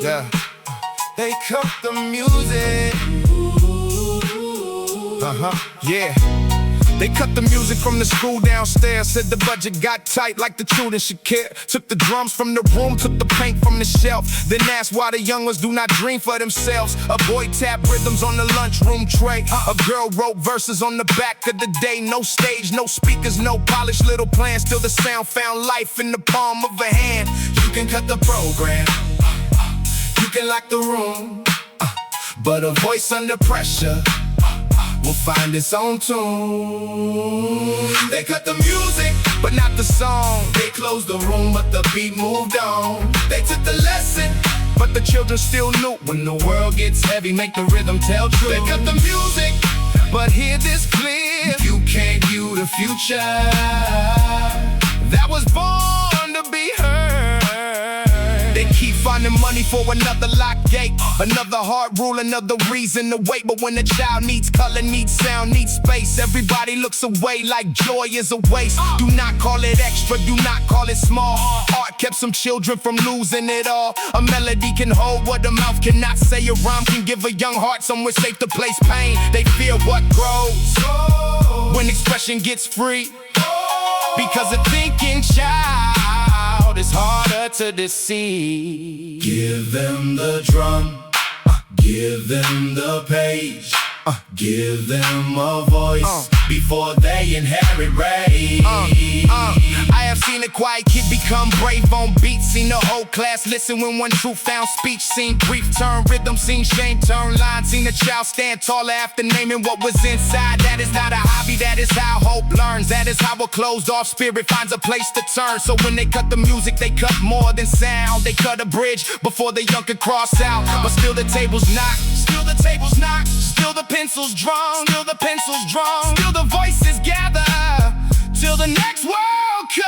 A: Yeah. They cut the music. Yeah. They cut the music from the school downstairs. Said the budget got tight like the children should care. Took the drums from the room, took the paint from the shelf. Then asked why the young ones do not dream for themselves. A boy tapped rhythms on the lunchroom tray. A girl wrote verses on the back of the day. No stage, no speakers, no polished little plans. Till the sound found life in the palm of a hand. You can cut the program, you can lock the room, but a voice under pressure will find its own tune. They cut the music, but not the song. They closed the room, but the beat moved on. They took the lesson, but the children still knew. When the world gets heavy, make the rhythm tell true. They cut the music, but hear this clear: you can't view the future that was born to be heard. They keep finding money for another locked gate, another hard rule, another reason to wait. But when a child needs color, needs sound, needs space, everybody looks away like joy is a waste. Do not call it extra, do not call it small. Art kept some children from losing it all. A melody can hold what a mouth cannot say. A rhyme can give a young heart somewhere safe to place pain. They fear what grows when expression gets free, because a thinking child is harder to deceive. Give them the drum, give them the page, give them a voice before they inherit rage. I have seen a quiet kid become brave on beats. Seen the whole class listen when one truth found speech. Seen grief turn rhythm, seen shame turn line. Seen a child stand taller after naming what was inside. That is not a hobby, that is how hope learns. That is how a closed off spirit finds a place to turn. So when they cut the music, they cut more than sound. They cut a bridge before the young could cross out. But still the tables knock, still the tables knock, still the pencils drawn, still the pencils drawn, still the voices gather till the next world comes.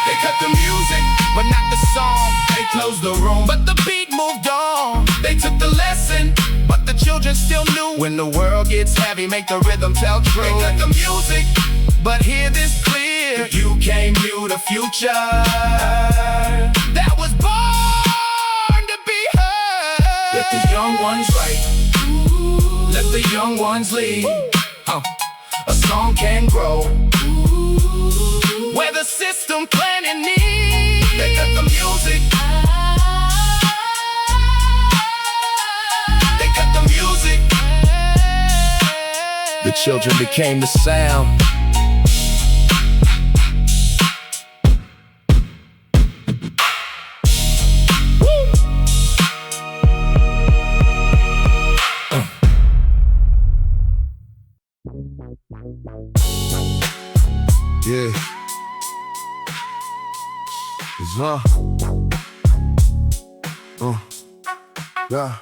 A: They cut the music, but not the song.
B: They closed the room,
A: But the beat moved on.
B: they took the lesson.
A: But the children still knew, when the world gets heavy, make the rhythm tell
B: They
A: true.
B: cut the music,
A: But hear this clear,
B: you can't view the future.
A: that was born to be heard.
B: Let the young ones write, let the young ones lead. A song can grow
A: Where the system planning needs.
B: They cut the music, they cut the music.
A: The children became the sound. Yeah. Yeah.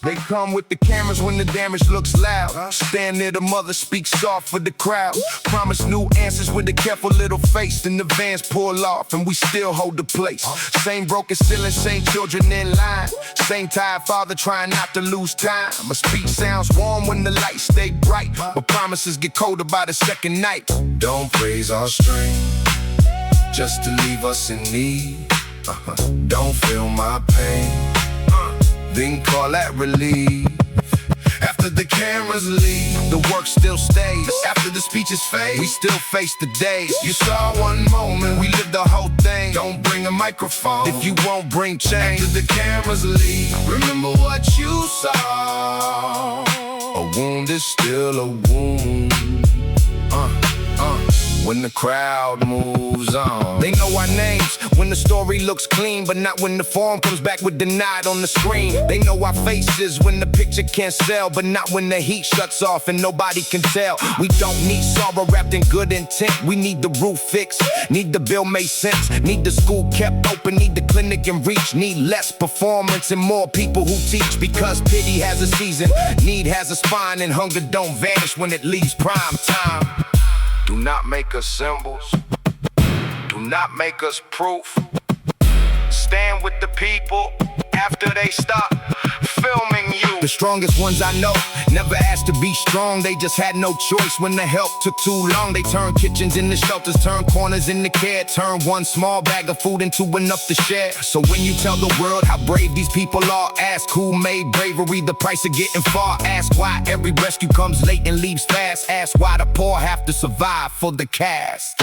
A: They come with the cameras when the damage looks loud. Stand near the mother, speak soft for the crowd. Promise new answers with a careful little face. Then the vans pull off and we still hold the place. Same broken ceiling, same children in line. Same tired father trying not to lose time. My speech sounds warm when the lights stay bright, but promises get colder by the second night.
B: Don't praise our strength just to leave us in need. Don't feel my pain, then call that relief. After the cameras leave,
A: The work still stays.
B: after the speeches fade,
A: We still face the days.
B: you saw one moment,
A: We live the whole thing.
B: don't bring a microphone.
A: If you won't bring change,
B: After the cameras leave, remember what you saw.
A: a wound is still a wound. When the crowd moves on, they know our names when the story looks clean, but not when the form comes back with denied on the screen. They know our faces when the picture can't sell, but not when the heat shuts off and nobody can tell. We don't need sorrow wrapped in good intent. We need the roof fixed, need the bill made sense, need the school kept open, need the clinic in reach, need less performance and more people who teach. Because pity has a season, need has a spine, and hunger don't vanish when it leaves prime time. Do not make us symbols, do not make us proof. Stand with the people after they stop filming you. The strongest ones I know never asked to be strong. They just had no choice when the help took too long. They turned kitchens into shelters, turned corners into care, turned one small bag of food into enough to share. So when you tell the world how brave these people are, ask who made bravery the price of getting far. Ask why every rescue comes late and leaves fast. Ask why the poor have to survive for the cast.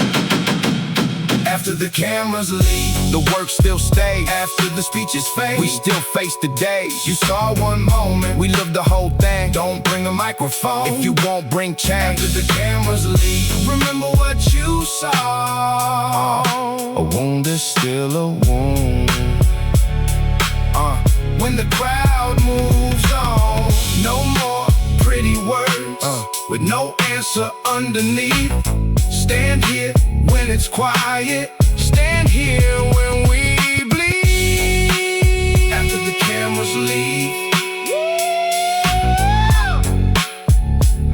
B: After the cameras leave,
A: The work still stays.
B: after the speeches fade,
A: We still face the days.
B: you saw one moment,
A: We live the whole thing.
B: don't bring a microphone.
A: If you won't bring change,
B: After the cameras leave, remember what you saw.
A: a wound is still a wound.
B: When the crowd moves on, no more pretty words with no answer underneath. Stand here when it's quiet.
A: Stand here when we bleed.
B: After the cameras leave,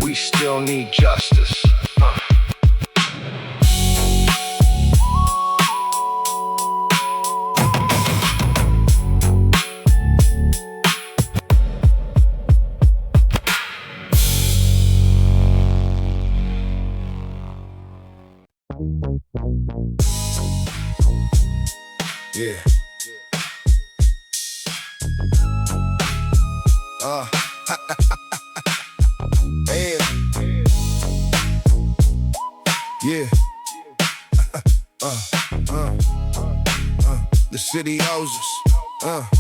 A: We still need justice.
B: yeah.
A: Yeah. Yeah. The city owes us.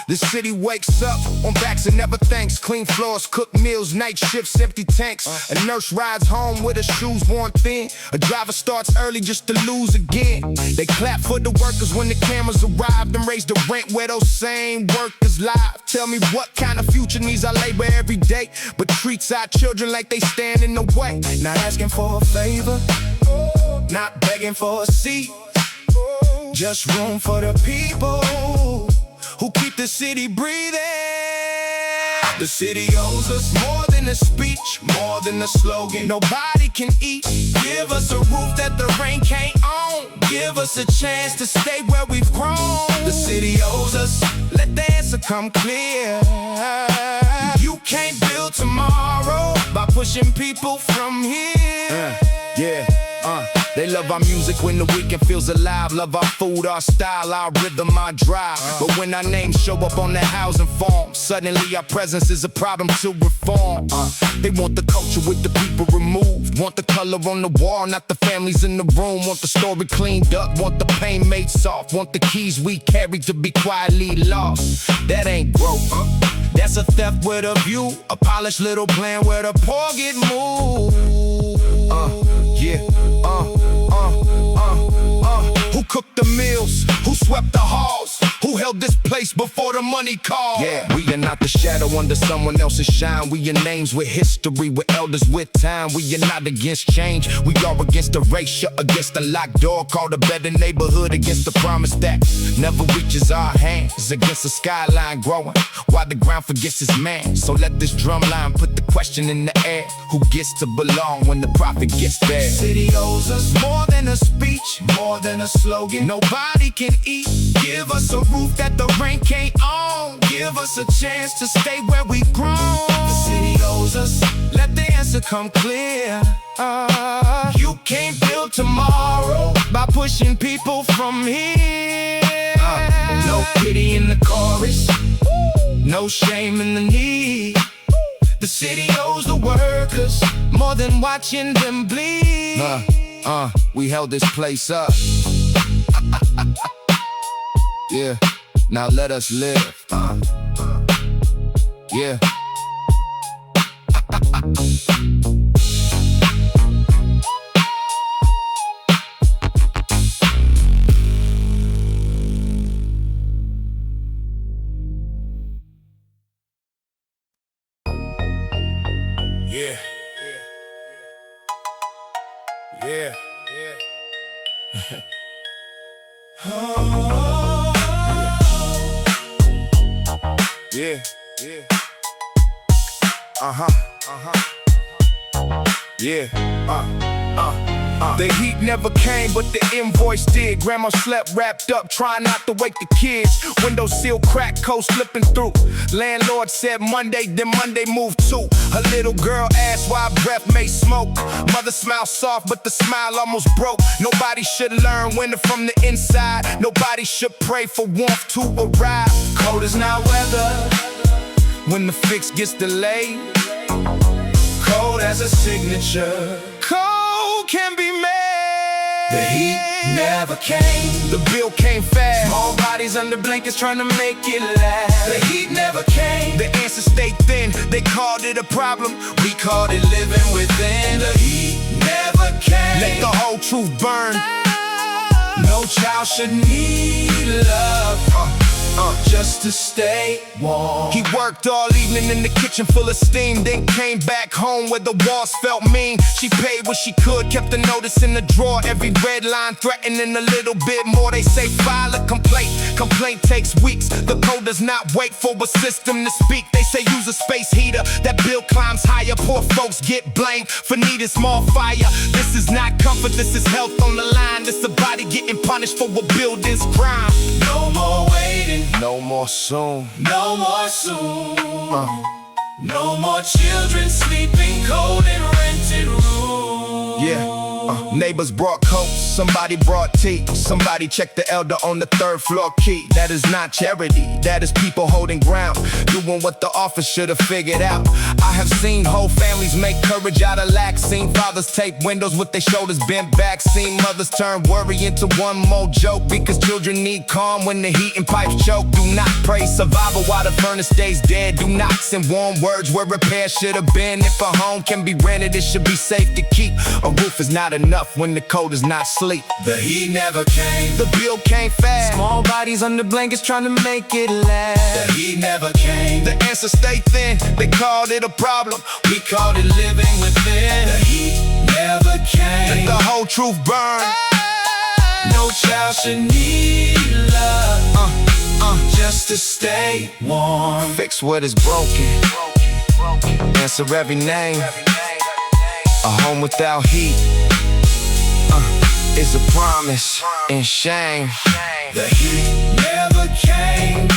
A: The city wakes up on backs and never thanks. Clean floors, cook meals, night shifts, empty tanks. A nurse rides home with her shoes worn thin. A driver starts early just to lose again. They clap for the workers when the cameras arrive and raise the rent where those same workers live. Tell me what kind of future needs our labor every day, but treats our children like they stand in the way.
B: Not asking for a favor, not begging for a seat, just room for the people
A: Who keep the city breathing.
B: The city owes us
A: More than a speech,
B: more than a slogan.
A: nobody can eat. Give us a roof that the rain can't own. Give us a chance to stay where we've grown.
B: The city owes us.
A: Let the answer come clear. You can't build tomorrow by pushing people from here. They love our music when the weekend feels alive. Love our food, our style, our rhythm, our drive. But when our names show up on the housing form, suddenly our presence is a problem to reform. They want the culture with the people removed. Want the color on the wall, not the families in the room. Want the story cleaned up, want the pain made soft. Want the keys we carry to be quietly lost. That ain't growth, that's a theft with a view. A polished little plan where the poor get moved. Who cooked the meals? Who swept the halls? Who held this place before the money called? Yeah, we are not the shadow under someone else's shine. We are names with history, with elders with time. We are not against change. We are against erasure, against the locked door. Called a better neighborhood, against the promise that never reaches our hands. Against the skyline growing, while the ground forgets its man. So let this drum line put the question in the air. Who gets to belong when the prophet gets there?
B: City owes us
A: More than a speech,
B: more than a slogan.
A: nobody can eat. Give us a roof that the rain can't own. Give us a chance to stay where we've grown.
B: The city owes us.
A: Let the answer come clear. You can't build tomorrow by pushing people from here.
B: No pity in the chorus,
A: No shame in the need. The city owes the workers more than watching them bleed. We held this place up. Yeah, now let us live. Yeah. Yeah. Yeah. Yeah. Yeah. Yeah. The heat never came, but the invoice did. Grandma slept wrapped up, trying not to wake the kids. Window sill cracked, coast slipping through. Landlord said Monday, then Monday moved too. A little girl asked why breath made smoke. Mother smiled soft, but the smile almost broke. Nobody should learn winter from the inside. Nobody should pray for warmth to arrive. Cold is not weather when the fix gets delayed.
B: cold as a signature.
A: Cold can be made.
B: The heat never came.
A: The bill came fast.
B: Small bodies under blankets trying to make it last. The heat never came.
A: The answer stayed thin. They called it a problem.
B: We called it living within. The heat never came.
A: Let the whole truth burn.
B: No child should need love just to stay warm.
A: He worked all evening in the kitchen full of steam, then came back home where the walls felt mean. She paid what she could, kept a notice in the drawer. Every red line threatening a little bit more. They say file a complaint. Complaint takes weeks. The code does not wait for a system to speak. They say use a space heater. That bill climbs higher. Poor folks get blamed for needing small fire. This is not comfort, this is health on the line. This a body getting punished for a building's crime.
B: No more waiting.
A: No more soon.
B: No more soon. No more children sleeping cold in rented rooms.
A: Yeah. Neighbors brought coats, somebody brought tea. Somebody checked the elder on the third floor key. That is not charity, that is people holding ground, doing what the office should have figured out. I have seen whole families make courage out of lack. Seen fathers tape windows with their shoulders bent back. Seen mothers turn worry into one more joke, because children need calm when the heat and pipes choke. Do not pray survival while the furnace stays dead. Do not send warm words where repair should have been. If a home can be rented, it should be safe to keep. A roof is not enough when the cold is not sleep.
B: The heat never came.
A: The bill came fast. Small bodies under blankets trying to make it last.
B: The heat never came.
A: The answer stayed thin. They called it a problem.
B: We called it living within. The heat never came.
A: Let the whole truth burn.
B: No child should need love just to stay warm.
A: Fix what is broken. answer every name. A home without heat is a promise and shame.
B: The heat never came,